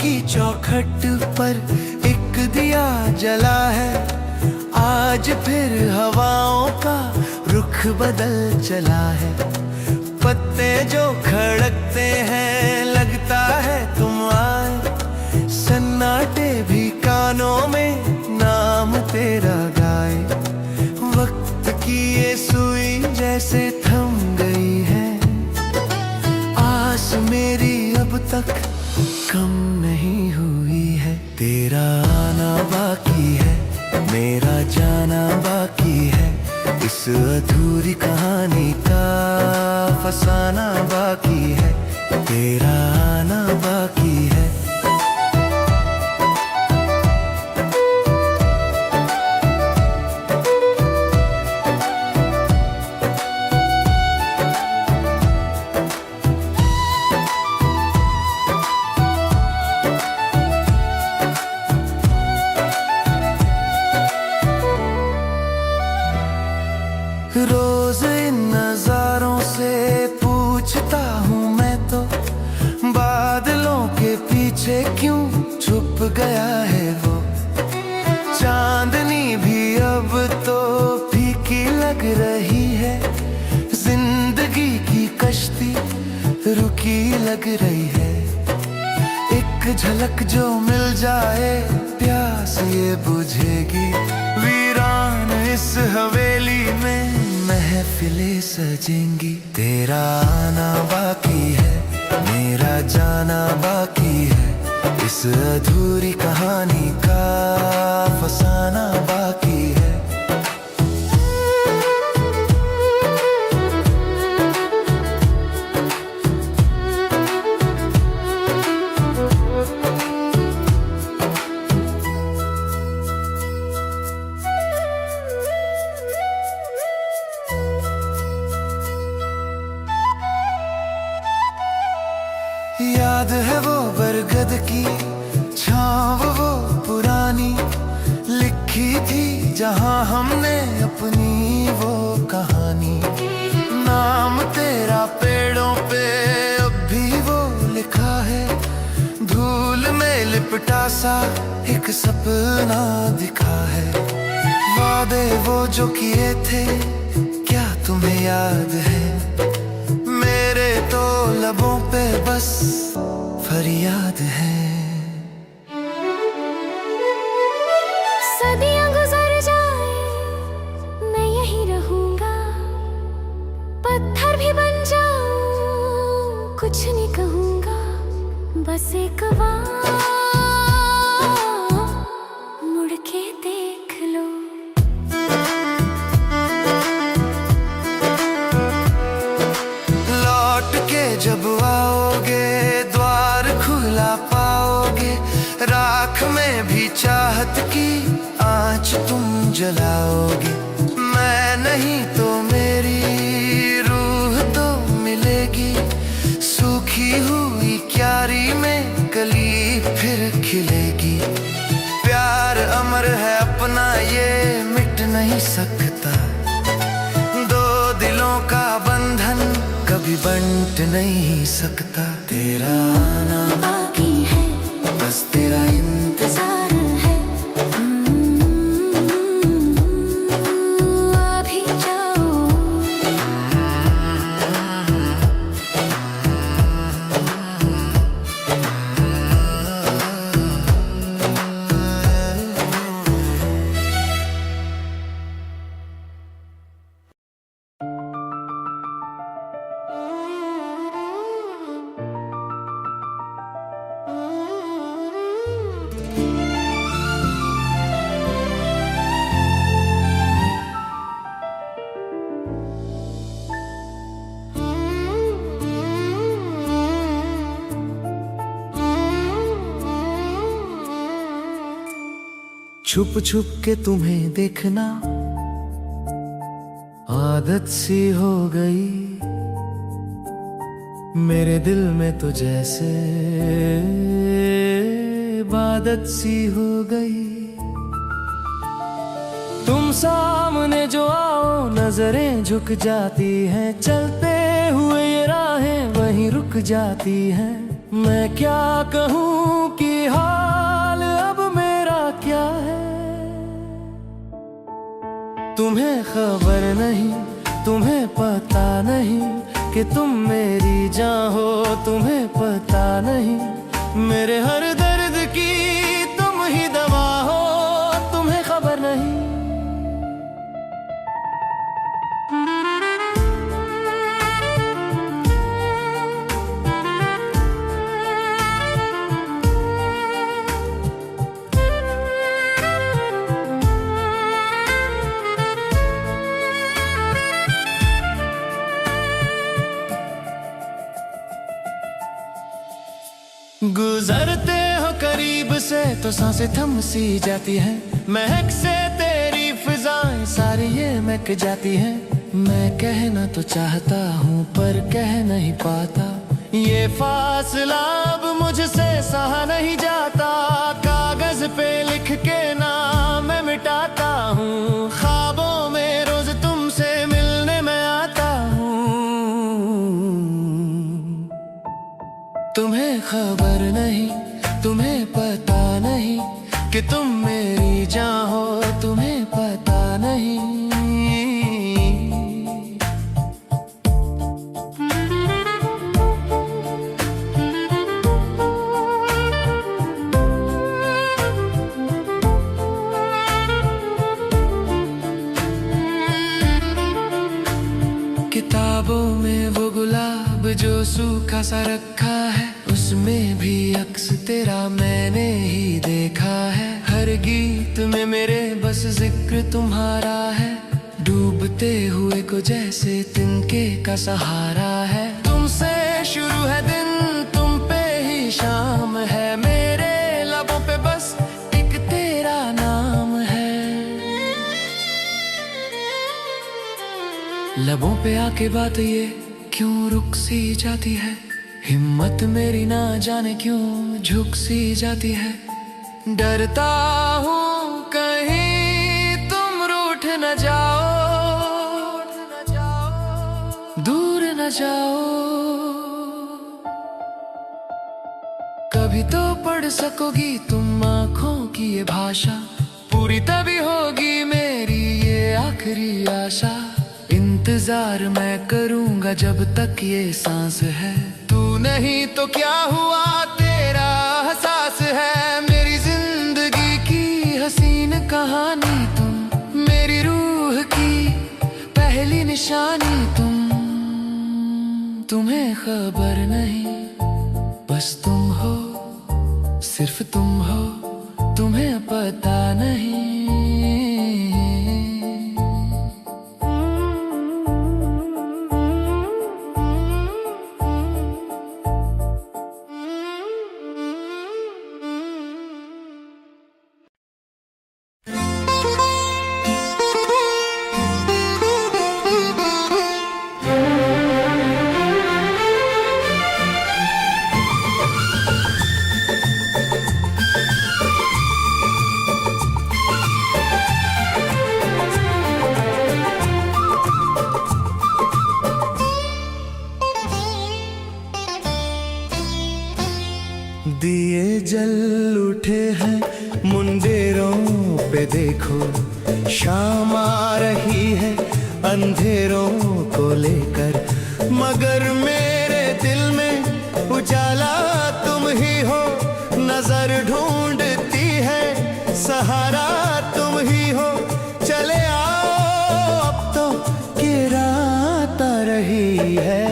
की चौखट पर एक दिया जला है। आज फिर हवाओं का रुख बदल चला है। पत्ते जो खड़कते हैं लगता है तुम आए। सन्नाटे भी कानों में नाम तेरा गाए। वक्त की ये सुई जैसे थम गई है। आस मेरी अब तक कम नहीं हुई है। तेरा आना बाकी है, मेरा जाना बाकी है। इस अधूरी कहानी का फसाना बाकी है। तेरा आना बाकी है। रोज इन नजारों से पूछता हूँ मैं तो, बादलों के पीछे क्यों छुप गया है वो। चांदनी भी अब तो फीकी लग रही है। जिंदगी की कश्ती रुकी लग रही है। एक झलक जो मिल जाए प्यास ये बुझेगी। वीरान इस हवेली में महफिलें सजेंगी। तेरा आना बाकी है, मेरा जाना बाकी है। इस अधूरी कहानी का फसाना बाकी है। याद है वो बरगद की छाँव, वो पुरानी लिखी थी जहाँ हमने अपनी वो कहानी। नाम तेरा पेड़ों पे अब भी वो लिखा है। धूल में लिपटा सा एक सपना दिखा है। वादे वो जो किए थे क्या तुम्हें याद है। मेरे तो लबों पे बस फरियाद है। सदियां गुजर जाए मैं यहीं रहूंगा। पत्थर भी बन जाऊं कुछ नहीं कहूंगा। बस एक बार मुड़ के देख लो। जब आओगे द्वार खुला पाओगे। राख में भी चाहत की आँच तुम जलाओगे। मैं नहीं तो मेरी रूह तो मिलेगी। सूखी हुई क्यारी में कली फिर खिलेगी। प्यार अमर है अपना ये मिट नहीं सकता। दो दिलों का बंधन कभी बंट नहीं सकता। तेरा आना बाकी है, बस तेरा इंतजार है। अभी जाओ। छुप छुप के तुम्हें देखना आदत सी हो गई। मेरे दिल में तो जैसे इबादत सी हो गई। तुम सामने जो आओ नजरें झुक जाती हैं। चलते हुए ये राहें वहीं रुक जाती हैं। मैं क्या कहूँ कि हाल अब मेरा क्या है। तुम्हें खबर नहीं, तुम्हें पता नहीं कि तुम मेरी जान हो। तुम्हें पता नहीं मेरे हर दर्द की तुम ही दवा हो। तुम्हें खबर नहीं। गुजरते हो करीब से तो सांसें थम सी जाती हैं। महक से तेरी फिजाएं सारी ये महक जाती हैं। मैं कहना तो चाहता हूँ पर कह नहीं पाता। ये फासला अब मुझसे सहा नहीं जाता। कागज पे लिख के नाम मैं मिटाता हूँ। ख्वाबों में रोज तुमसे मिलने मैं आता हूँ। तुम्हें खबर नहीं, तुम्हें पता नहीं कि तुम मेरी जान हो। तुम्हें पता नहीं। किताबों में वो गुलाब जो सूखा सा रखा है, उसमें भी अक्स तेरा मैंने ही देखा है। हर गीत में मेरे बस जिक्र तुम्हारा है। डूबते हुए को जैसे तिनके का सहारा है। तुमसे शुरू है दिन, तुम पे ही शाम है। मेरे लबों पे बस एक तेरा नाम है। लबों पे आके बात ये क्यों रुक सी जाती है। हिम्मत मेरी ना जाने क्यों झुक सी जाती है। डरता हूँ कहीं तुम रूठ न जाओ, दूर न जाओ। कभी तो पढ़ सकोगी तुम आँखों की ये भाषा। पूरी तभी होगी मेरी ये आखिरी आशा। इंतजार मैं करूंगा जब तक ये सांस है। तू नहीं तो क्या हुआ तेरा एहसास है। मेरी जिंदगी की हसीन कहानी तुम। मेरी रूह की पहली निशानी तुम। तुम्हें खबर नहीं, बस तुम हो, सिर्फ तुम हो। तुम्हें पता नहीं। दिए जल उठे हैं मुंडेरों पे देखो। शाम आ रही है अंधेरों को लेकर। मगर मेरे दिल में उजाला तुम ही हो। नजर ढूंढती है सहारा तुम ही हो। चले आओ अब तो कि रात आ रही है।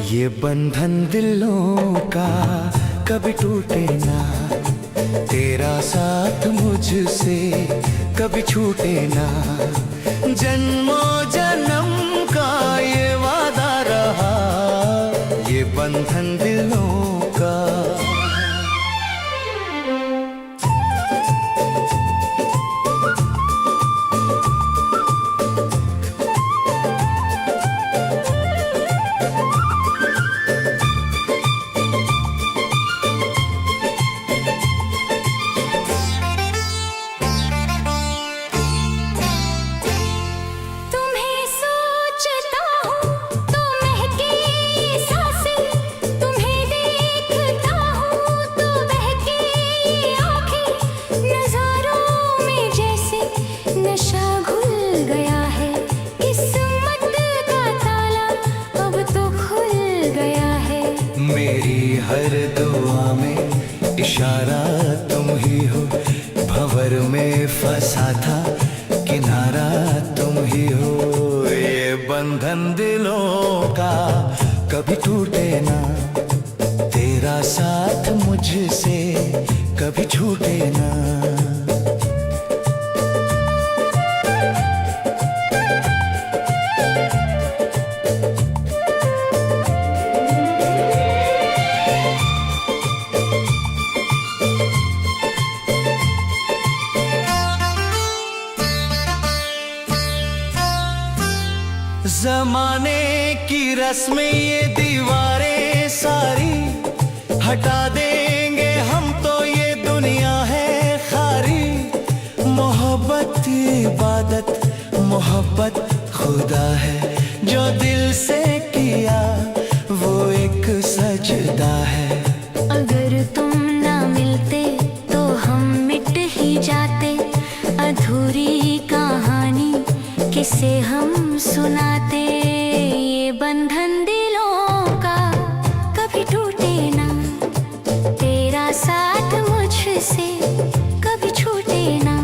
ये बंधन दिलों का कभी टूटे ना। तेरा साथ मुझसे कभी छूटे ना। जन्मों जन्म का ये वादा रहा। ये बंधन दिलों का। तुम्हें सोचता हूँ तो महके सांसें। तुम्हें हर दुआ में इशारा तुम ही हो, भंवर में फंसा था किनारा तुम ही हो। ये बंधन दिलों का कभी टूटे ना, तेरा साथ मुझसे कभी छूटे ना। जमाने की रस्में ये दीवारें सारी हटा देंगे हम तो, ये दुनिया है खारी। मोहब्बत इबादत, मोहब्बत खुदा है, जो दिल से किया वो एक सजदा है। अगर तुम ना मिलते तो हम मिट ही जाते, अधूरी कहानी किसे हम सुनाते। ये बंधन दिलों का कभी टूटे ना, तेरा साथ मुझसे कभी छूटे ना।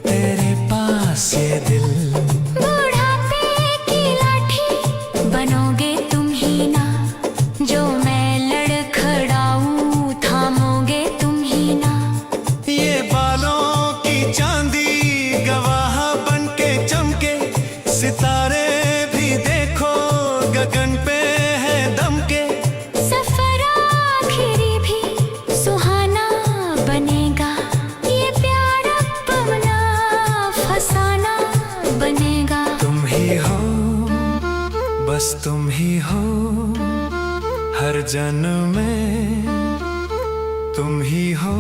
तेरे पास ये दिल, बुढ़ापे की लाठी बनोगे तुम ही ना, जो मैं लड़खड़ाऊं थामोगे तुम ही ना। ये बालों की चांदी गवाह बन के चमके, सितारे भी देखो गगन पे है दम के। सफर आखिरी भी सुहाना बनेगा, ये प्यार अपना फसाना बनेगा। तुम ही हो, बस तुम ही हो, हर जन्म में तुम ही हो।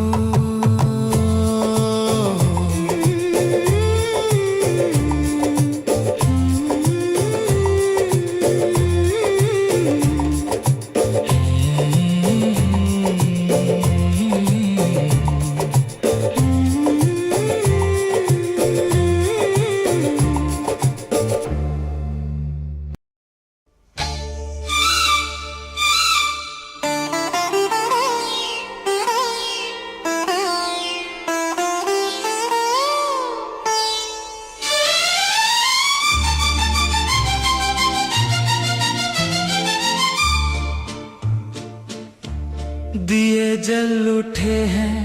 दिए जल उठे हैं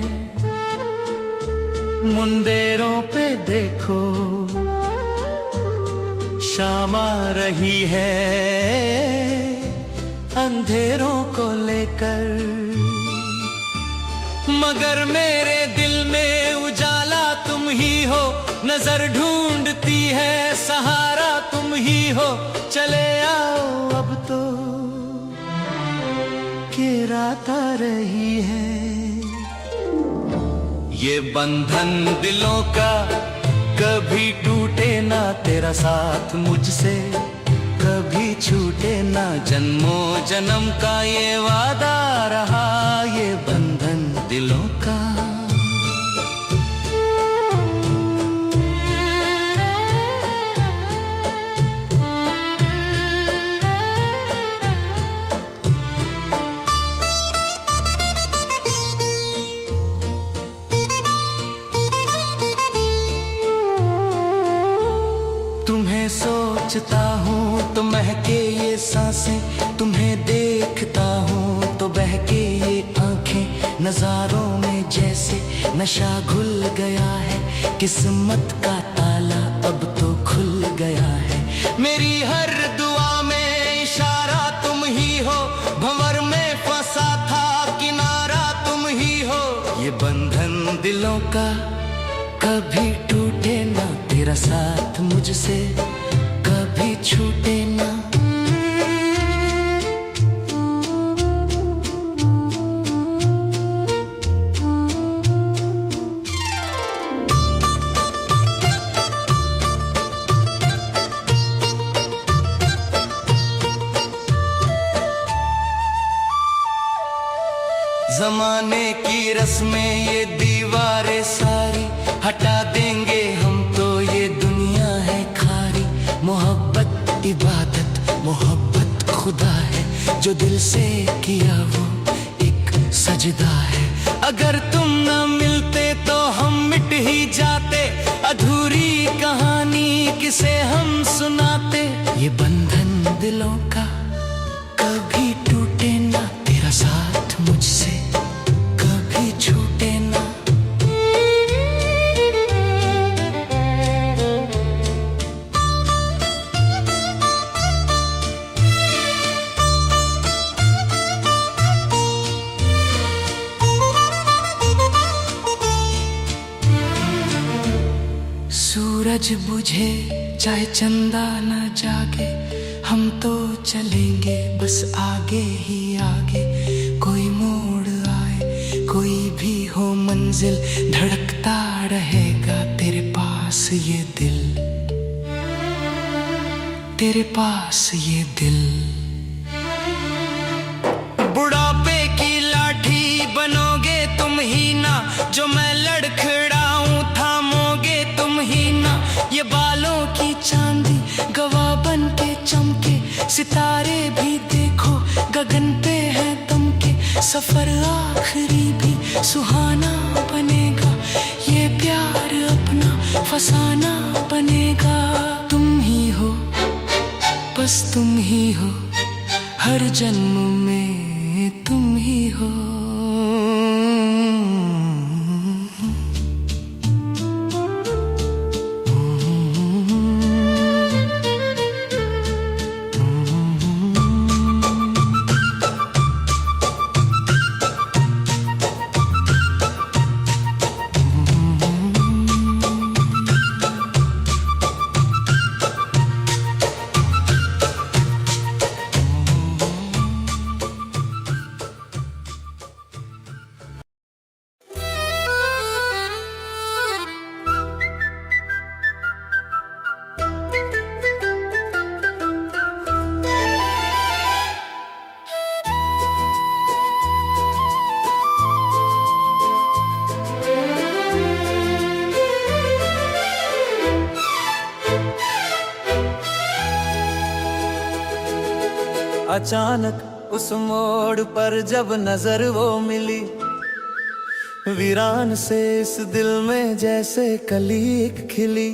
मुंदेरों पे देखो, शाम आ रही है अंधेरों को लेकर। मगर मेरे दिल में उजाला तुम ही हो, नजर ढूंढती है सहारा तुम ही हो। चले आओ अब तो कि रात आ रही है। ये बंधन दिलों का कभी टूटे ना, तेरा साथ मुझसे कभी छूटे ना। जन्मों जन्म का ये वादा रहा, ये बंधन दिलों का। तुम्हें सोचता हूँ तो महके ये सांसें, तुम्हें देखता हूँ तो बहके ये आंखें। नजारों में जैसे नशा घुल गया है, किस्मत का ताला अब तो खुल गया है। मेरी हर दुआ में इशारा तुम ही हो, भंवर में फंसा था किनारा तुम ही हो। ये बंधन दिलों का तेरा साथ मुझसे कभी छूटे ना। जमाने की रस्में ये दीवारें सारी हटा देंगे हम तो, ये दुनिया है खारी। मोहब्बत इबादत, मोहब्बत खुदा है, जो दिल से किया वो एक सजदा है। अगर तुम ना मिलते तो हम मिट ही जाते, अधूरी कहानी किसे हम सुनाते। ये बंधन दिलों का कभी टूटे ना, तेरा साथ मुझसे कभी छूटे ना। सूरज बुझे चाहे चंदा न जागे, हम तो चलेंगे बस आगे ही आगे। कोई मोड़ आए, कोई भी हो मंजिल, धड़कता रहेगा तेरे पास ये दिल, तेरे पास ये दिल। बुढ़ापे की लाठी बनोगे तुम ही ना, जो मैं लड़खड़ाऊं थामोगे तुम ही ना। ये बालों की चांदी गवाह बन के चमके, सितारे भी देखो गगन पे है दमके। सफर आखिरी भी सुहाना बनेगा, ये प्यार अपना फसाना बनेगा। तुम ही हो, बस तुम ही हो, हर जन्म में तुम ही हो। अचानक उस मोड़ पर जब नजर वो मिली, वीरान से इस दिल में जैसे कली एक खिली।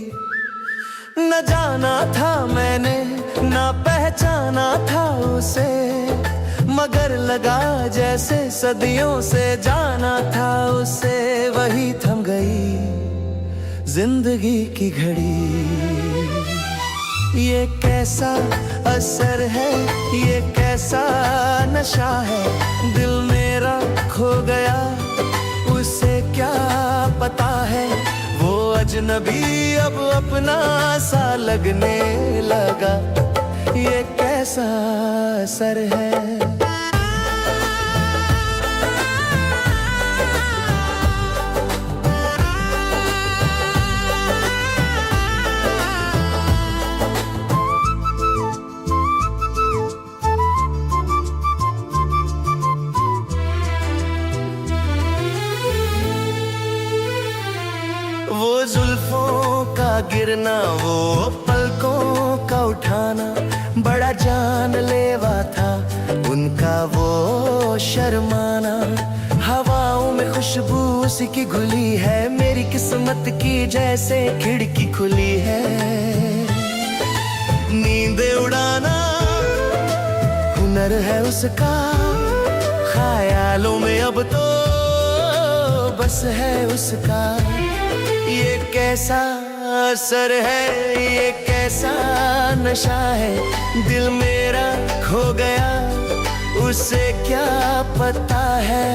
न जाना था मैंने, न पहचाना था उसे, मगर लगा जैसे सदियों से जाना था उसे। वही थम गई जिंदगी की घड़ी। ये कैसा असर है, ये कैसा नशा है, दिल मेरा खो गया उसे क्या पता है। वो अजनबी अब अपना सा लगने लगा, ये कैसा असर है। वो जुल्फों का गिरना, वो पलकों का उठाना, बड़ा जानलेवा था उनका वो शर्माना। हवाओं में खुशबू उसी की घुली है, मेरी किस्मत की जैसे खिड़की खुली है। नींदें उड़ाना हुनर है उसका, ख्यालों में अब तो बस है उसका। ये कैसा असर है, ये कैसा नशा है, दिल मेरा खो गया उसे क्या पता है।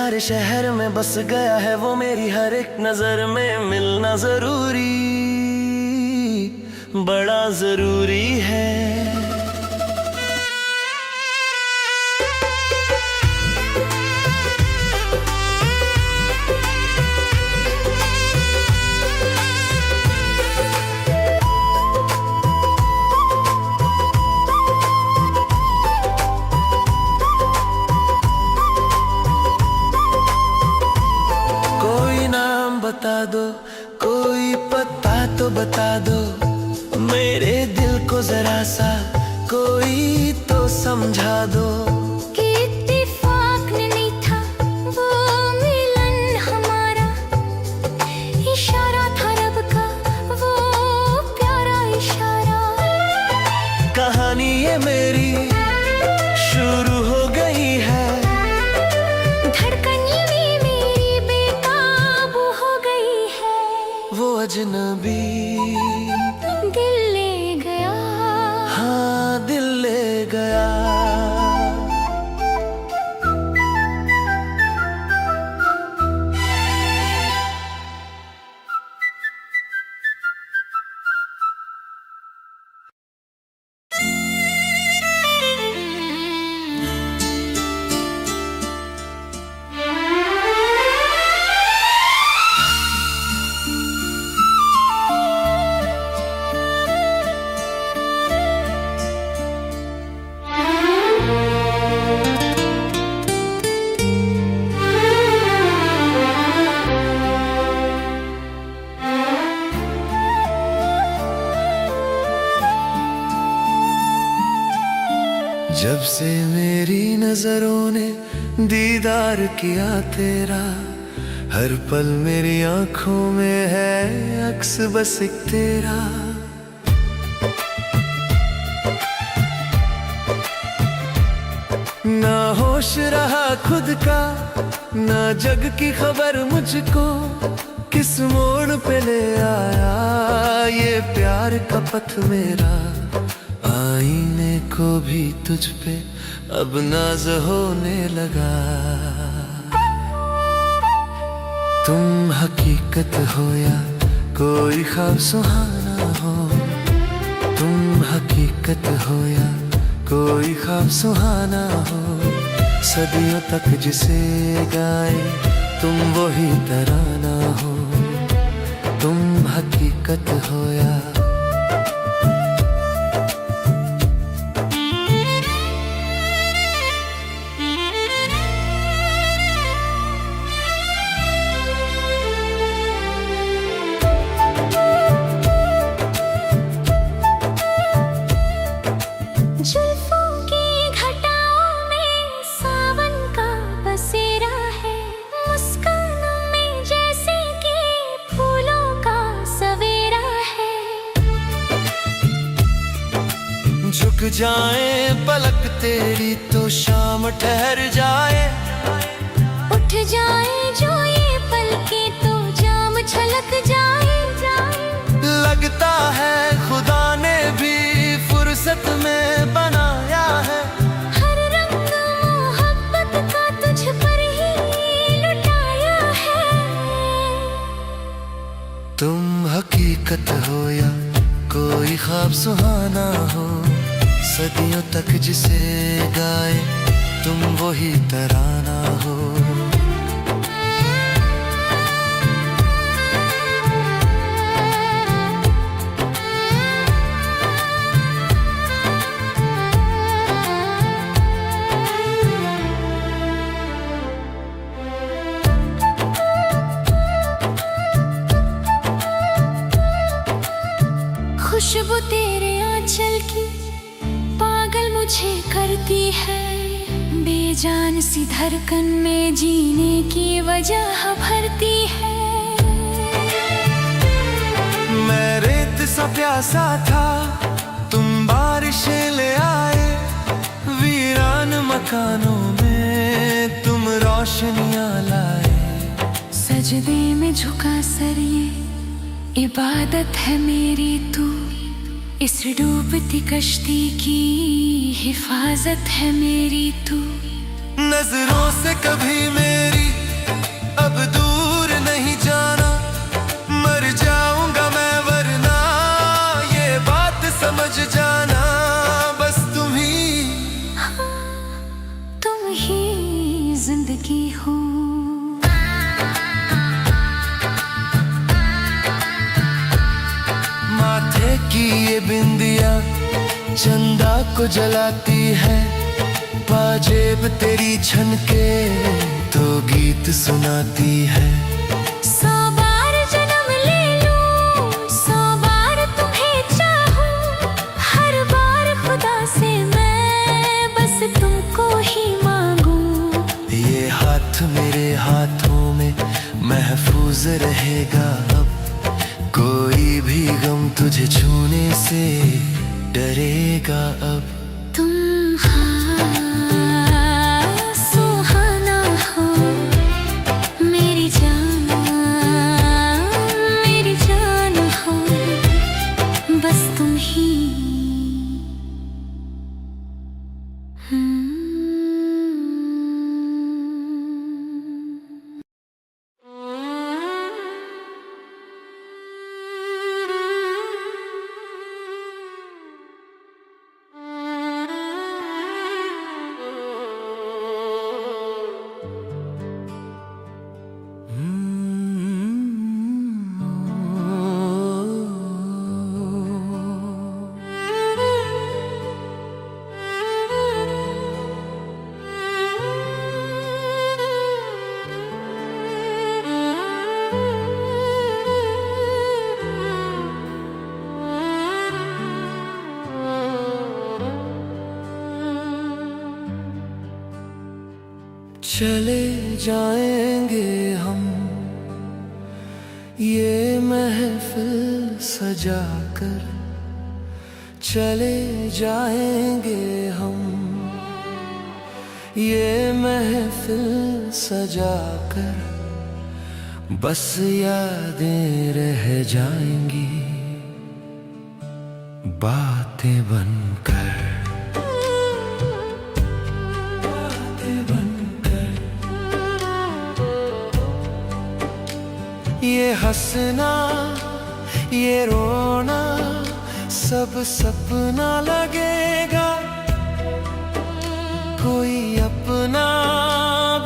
सारे शहर में बस गया है वो, मेरी हर एक नजर में मिलना जरूरी, बड़ा जरूरी है। बता दो, कोई पता तो बता दो, मेरे दिल को जरा सा कोई तो समझा दो। कि इत्तेफाक नहीं था वो मिलन हमारा, इशारा था रब का वो प्यारा इशारा। कहानी ये मेरी शुरू हो गई है, अजनबी दिल ले गया, हाँ दिल ले गया। जब से मेरी नजरों ने दीदार किया तेरा, हर पल मेरी आंखों में है अक्स बस एक तेरा। ना होश रहा खुद का, ना जग की खबर मुझको, किस मोड़ पे ले आया ये प्यार का पथ मेरा। आईने को भी तुझ पे अब नाज होने लगा, तुम हकीकत हो या कोई ख्वाब सुहाना हो, तुम हकीकत हो या कोई ख्वाब सुहाना हो। सदियों तक जिसे गाए तुम वही तराना हो, तुम हकीकत हो या झुक जाए पलक तेरी तो शाम ठहर जाए, उठ जाए जो ये पलके तो जाम छलक जाए। लगता है खुदा ने भी फुर्सत में बनाया है, हर रंग मोहब्बत का तुझ पर ही लुटाया है। तुम हकीकत हो या कोई ख्वाब सुहाना हो, सदियों तक जिसे गाए तुम वही तराना हो। खुशबू तेरे आंचल की पागल मुझे करती है, बेजान सी धड़कन में जीने की वजह भरती है। मैं रेत सा प्यासा था तुम बारिशें ले आए, वीरान मकानों में तुम रोशनियां लाए। सजदे में झुका सर ये इबादत है मेरी, तू इस डूबती कश्ती की हिफाजत है मेरी तू। नजरों से कभी मेरी समझ जाना बस तुम ही, तुम ही जिंदगी हो। माथे की ये बिंदिया चंदा को जलाती है, पाजेब तेरी छनके तो गीत सुनाती है। 100 बार जन्म ले लूं, 100 बार तुम्हें चाहूं, हर बार खुदा से मैं बस तुमको ही मांगूं। ये हाथ मेरे हाथों में महफूज रहेगा अब, कोई भी गम तुझे छूने से डरेगा अब। तुम सुहाना हो, मेरी जान हो, बस तुम ही। चले जाएंगे हम ये महफिल सजाकर, चले जाएंगे हम ये महफिल सजाकर, बस यादें रह जाएंगी बातें बनकर। ये हंसना ये रोना सब सपना लगेगा, कोई अपना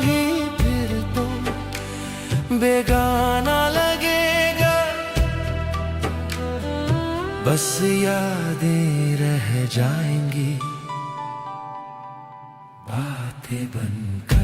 भी फिर तो बेगाना लगेगा, बस यादें रह जाएंगी बातें बनकर।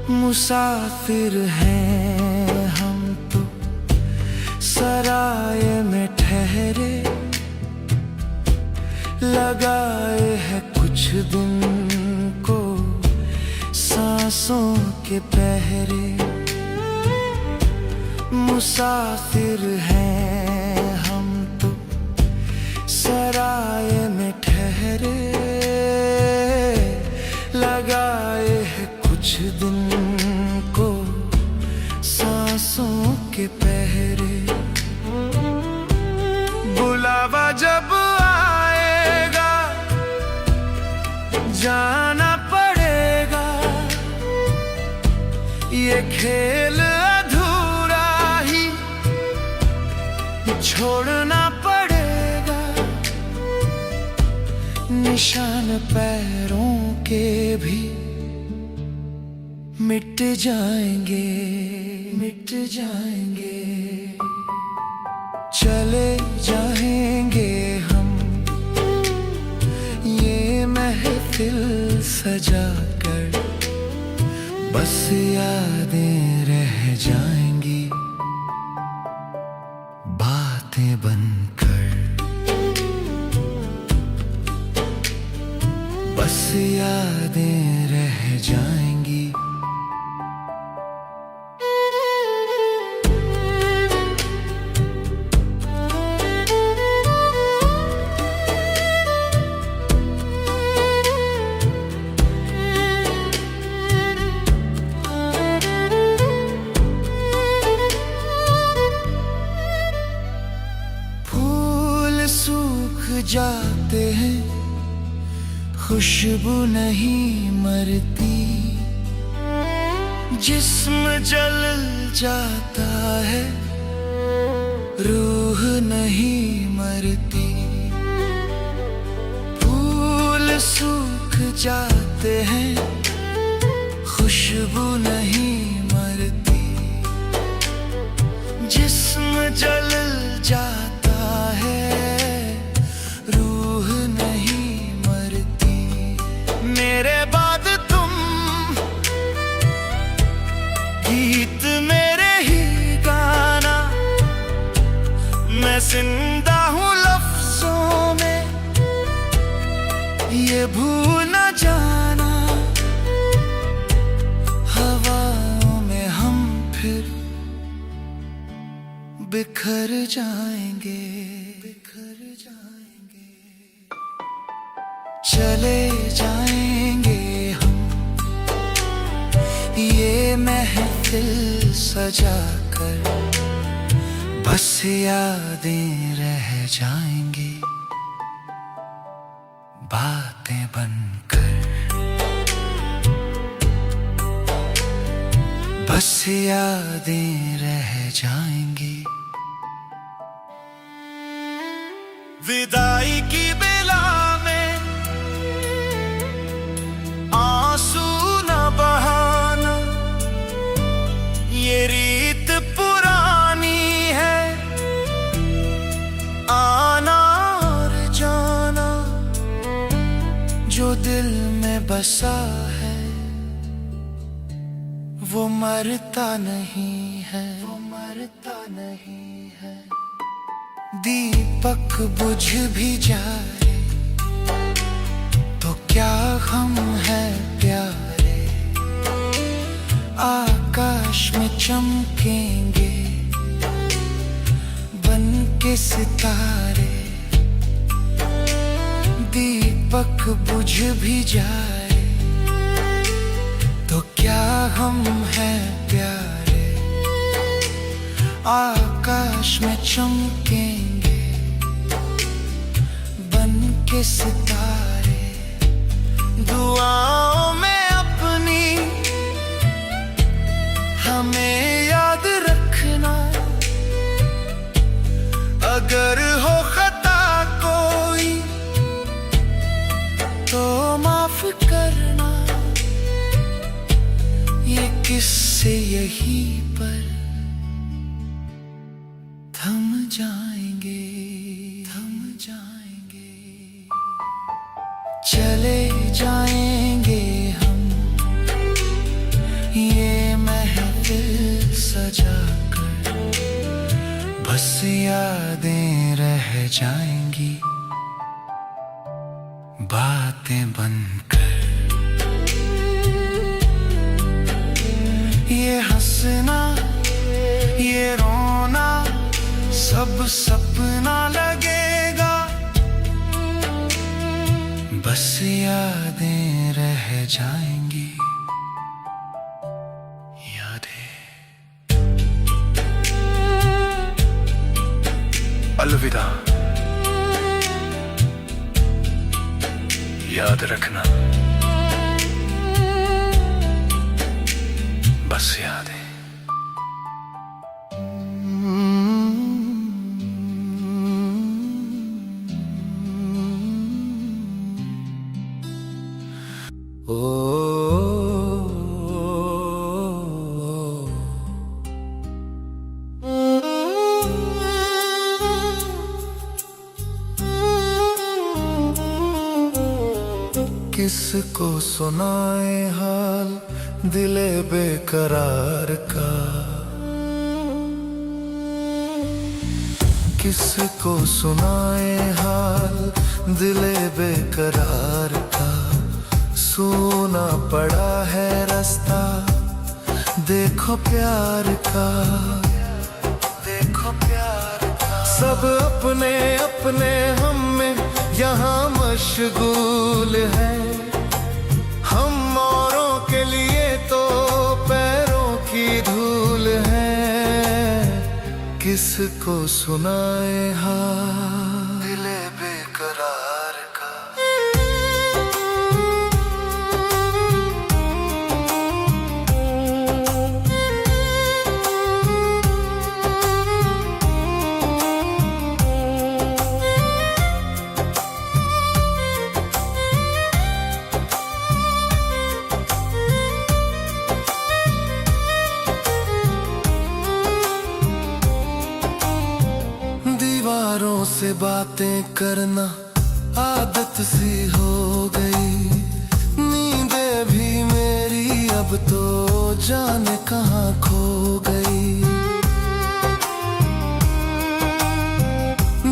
मुसाफिर हैं हम तो सराय में ठहरे, लगाए हैं कुछ दिन को सांसों के पहरे। मुसाफिर हैं हम तो सराय में ठहरे, लगाए हैं कुछ दिन को सांसों के पहरे। बुलावा जब आएगा जाना पड़ेगा, ये खेल अधूरा ही छोड़ना पड़ेगा। निशान पैरों के भी मिट जाएंगे, मिट जाएंगे। चले जाएंगे हम ये महफिल सजाकर, बस यादें रह जाएंगी बातें बनकर, बस यादें रह जाएंगी। सूख खुशबू नहीं मरती, जिस्म जल जाता है, रूह नहीं मरती। फूल सूख जाते हैं, खुशबू नहीं मरती, जिस्म जल जाता है, रूह नहीं मरती। मेरे बाद तुम गीत मेरे ही गाना, मैं जिंदा हूँ लफ्जों में, ये भूल न जाना। हवाओं में हम फिर बिखर जाएंगे, बिखर जाएंगे, चले जाएंगे हम, ये महफिल सजाकर, बस यादें रह जाएंगी, बातें बनकर, बस यादें रह जाएंगी। विदाई की बेला में आंसू न बहाना, ये रीत पुरानी है, आना और जाना, जो दिल में बसा है, वो मरता नहीं है, वो मरता नहीं है। दीपक बुझ भी जाए तो क्या हम है प्यारे, आकाश में चमकेंगे बन के सितारे। दीपक बुझ भी जाए तो क्या हम है प्यारे, आकाश में चमकेंगे बन के सितारे। दुआओं में अपनी हमें याद रखना, अगर हो खता कोई तो माफ करना। ये किस्से यहीं पर थम जाएंगे, थम जाएंगे, चले जाएंगे हम, ये महफिल सजाकर, बस यादें रह जाएंगी, बातें बनकर। ये हंसना ये रोना सब सपना लगेगा, बस यादें रह जाएंगी, यादें। अलविदा, याद रखना, बस यादें। किसको सुनाए हाल दिले बेकरार का, किसको सुनाए हाल दिले बेकरार का। सूना पड़ा है रास्ता देखो प्यार का, देखो प्यार का। सब अपने अपने हम में यहाँ मशगूल है, हम औरों के लिए तो पैरों की धूल है। किसको सुनाए हाल दिले बेकरार का। से बातें करना आदत सी हो गई। नींदें भी मेरी अब तो जाने कहाँ खो गई।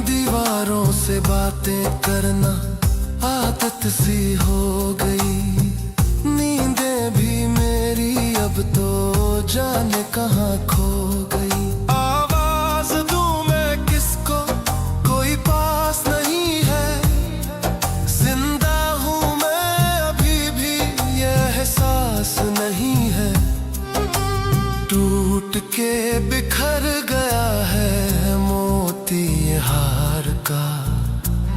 दीवारों से बातें करना आदत सी हो गई। नींदें भी मेरी अब तो जाने कहाँ खो गई। आवाज दूं मैं किसको, कोई पास नहीं है। जिंदा हूँ मैं अभी भी, ये एहसास नहीं है। टूट के बिखर गया है मोती ये हार का,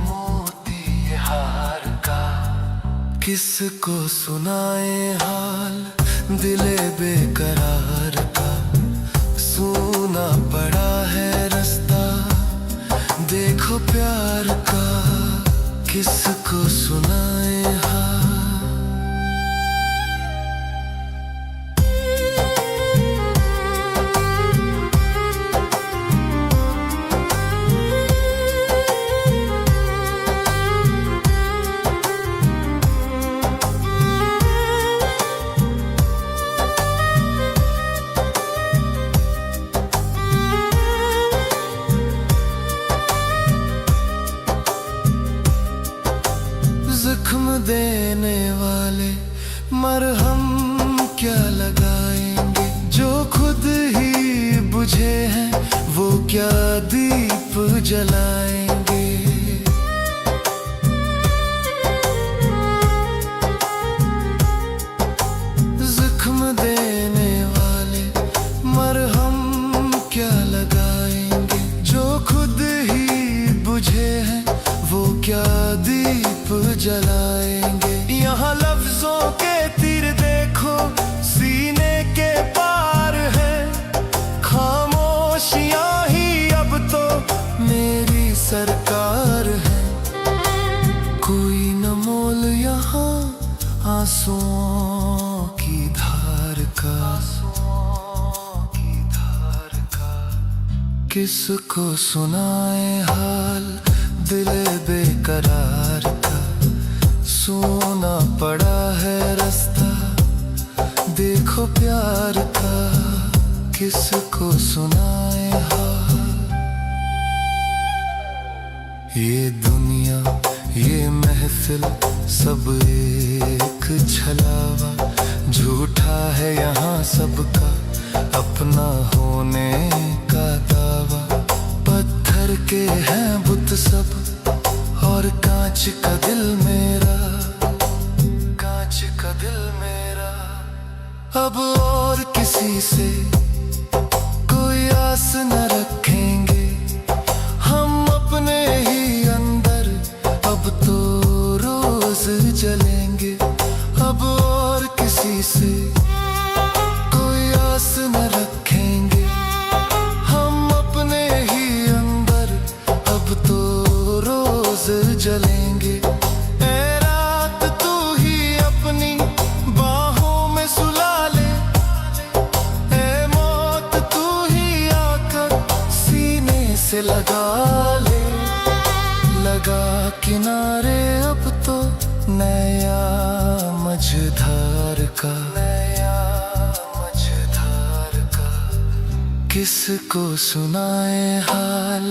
मोती ये हार का। किसको सुनाए हाल दिले बेकरार का। सूना पड़ा है रास्ता देखो प्यार का। किसको सुनाए हाल। जख्म देने वाले मरहम क्या लगाएंगे। जो खुद ही बुझे हैं वो क्या दीप जलाएंगे। जख्म देने वाले मरहम क्या लगाएंगे। जो खुद ही बुझे हैं वो क्या दीप जलाएंगे। यहाँ लफ्जों के तीर देखो सीने के पार है। खामोशियाँ ही अब तो मेरी सरकार है। कोई न मोल यहाँ आंसुओं की धार का, आंसुओं की धार का। किसको सुनाए हाल दिले बेकरार का। सोना पड़ा है रास्ता देखो प्यार का। किसको सुनाए हाल। ये दुनिया ये महफिल सब एक छलावा। झूठा है यहाँ सबका अपना होने का दावा। पत्थर के हैं बुत सब और कांच का दिल मेरा, कांच का दिल मेरा। अब और किसी से कोई आस न रखेंगे। हम अपने ही अंदर अब तो रोज जलेंगे। अब और किसी से कोई आस न रखेंगे। हम अपने ही अंदर अब तो रोज जलेंगे। ए रात तू ही अपनी बाहों में सुला ले। ए मौत तू ही आकर सीने से लगा ले। लगा किनारे अब तो नया मझधार का, नया मझधार का। किसको सुनाए हाल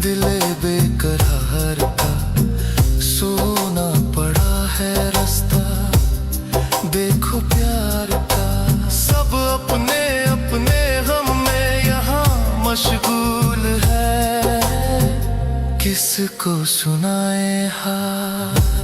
दिले बेकरार का। सोना पड़ा है रास्ता देखो प्यार का। सब अपने अपने हम में यहाँ मशगूल है। किसको सुनाए हाल।